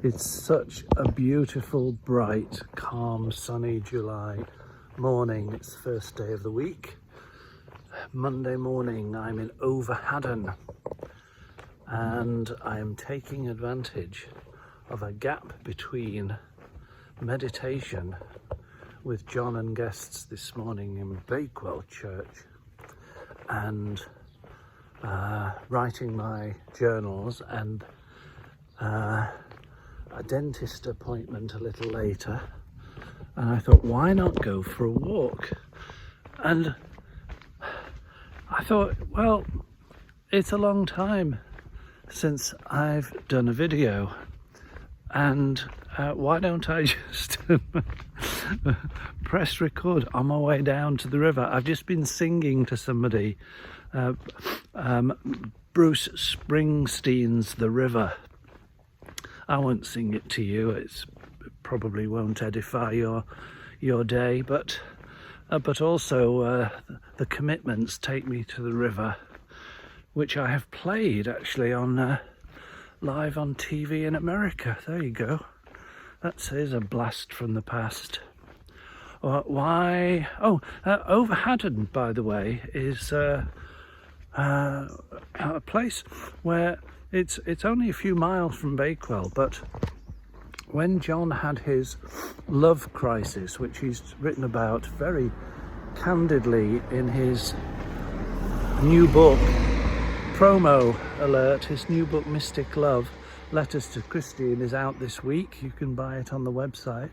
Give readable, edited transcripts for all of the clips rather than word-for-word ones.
It's such a beautiful, bright, calm, sunny July morning. It's the first day of the week. Monday morning, I'm in Overhaddon and I am taking advantage of a gap between meditation with John and guests this morning in Bakewell Church and writing my journals and a dentist appointment a little later, and I thought, why not go for a walk? And I thought, well, it's a long time since I've done a video, and why don't I just press record on my way down to the river? I've just been singing to somebody Bruce Springsteen's The River. I won't sing it to you, it probably won't edify your day, but also the Commitments, Take Me to the River, which I have played actually on live on TV in America. There you go. That is a blast from the past. Why? Oh, Overhaddon, by the way, is a place where it's only a few miles from Bakewell, but when John had his love crisis, which he's written about very candidly in his new book, promo alert, his new book Mystic Love, Letters to Christine, is out this week. You can buy it on the website.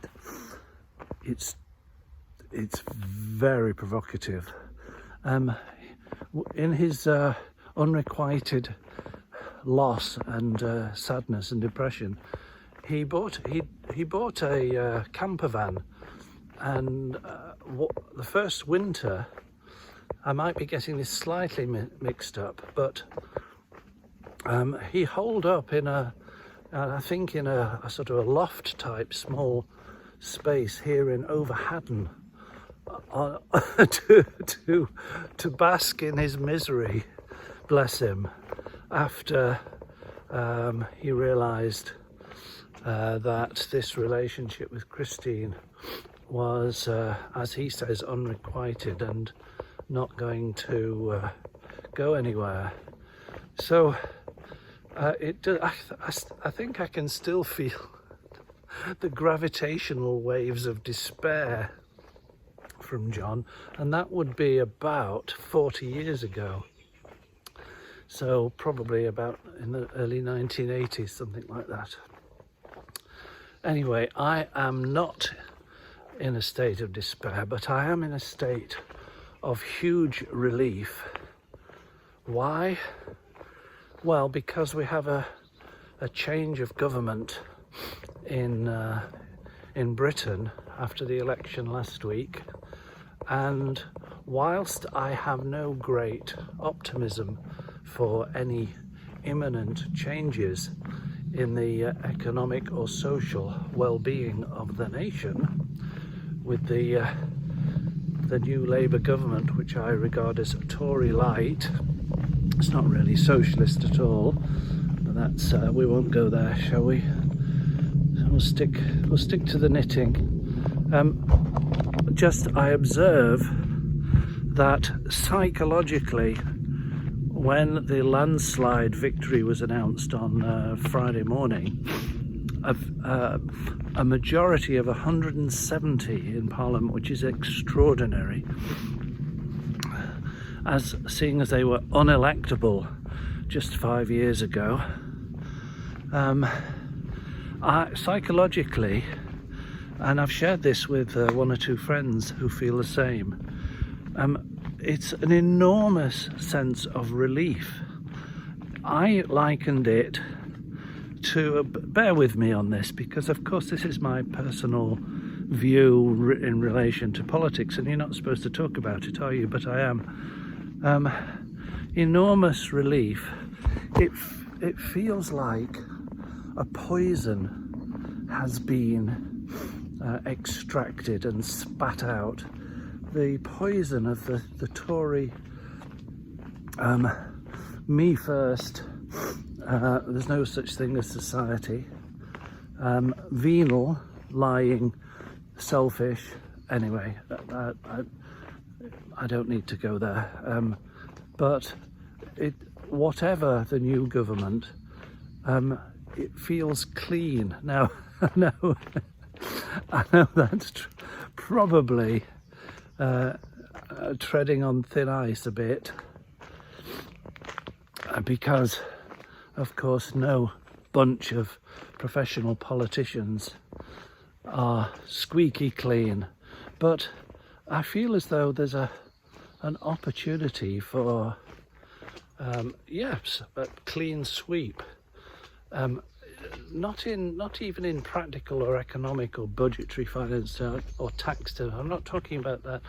It's very provocative. In his unrequited loss and sadness and depression, he bought a camper van, and the first winter, I might be getting this slightly mixed up, but he holed up in I think in a sort of a loft type small space here in Overhaddon to bask in his misery, bless him, after he realised that this relationship with Christine was, as he says, unrequited and not going to go anywhere. So I think I can still feel the gravitational waves of despair from John, and that would be about 40 years ago. So probably about in the early 1980s, something like that. Anyway, I am not in a state of despair, but I am in a state of huge relief. Why? Well, because we have a change of government in Britain after the election last week, and whilst I have no great optimism for any imminent changes in the economic or social well-being of the nation with the new Labour government, which I regard as Tory light. It's not really socialist at all, but that's we won't go there, shall we? So we'll stick to the knitting. I observe that psychologically, when the landslide victory was announced on Friday morning, a majority of 170 in Parliament, which is extraordinary, seeing as they were unelectable just 5 years ago. Psychologically, and I've shared this with one or two friends who feel the same, it's an enormous sense of relief. I likened it to, bear with me on this, because of course this is my personal view in relation to politics, and you're not supposed to talk about it, are you? But I am. Enormous relief. It feels like a poison has been extracted and spat out. The poison of the Tory me first, there's no such thing as society, venal, lying, selfish. Anyway, I don't need to go there. But whatever the new government, it feels clean. Now, I know that's probably treading on thin ice a bit, because, of course, no bunch of professional politicians are squeaky clean. But I feel as though there's an opportunity for, yes, a clean sweep. Not even in practical or economic or budgetary finance or tax. I'm not talking about that.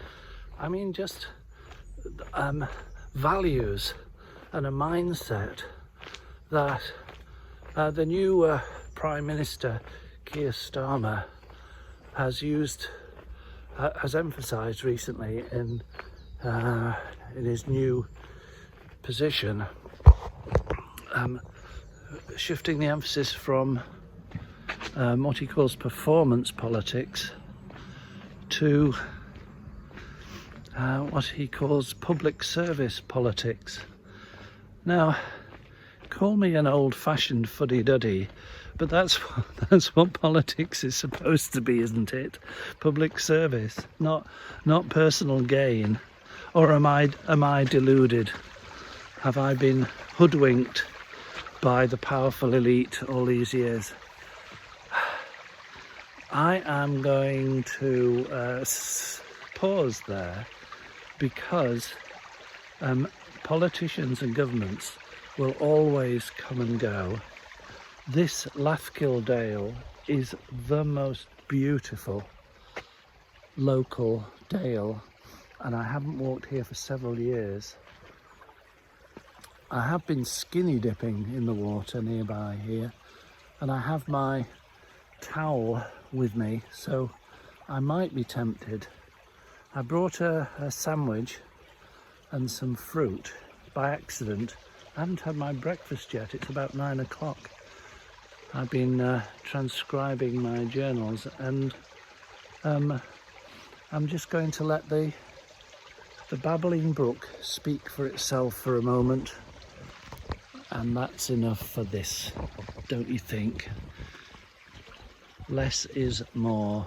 I mean just values and a mindset that the new Prime Minister Keir Starmer has emphasised recently in his new position, shifting the emphasis from what he calls performance politics to what he calls public service politics. Now, call me an old-fashioned fuddy-duddy, but that's what politics is supposed to be, isn't it? Public service, not personal gain. Or am I deluded? Have I been hoodwinked by the powerful elite all these years? I am going to pause there, because politicians and governments will always come and go. This Lathkill Dale is the most beautiful local dale, and I haven't walked here for several years. I have been skinny dipping in the water nearby here, and I have my towel with me, so I might be tempted. I brought a sandwich and some fruit by accident. I haven't had my breakfast yet. It's about 9 o'clock. I've been transcribing my journals, and I'm just going to let the babbling brook speak for itself for a moment. And that's enough for this, don't you think? Less is more.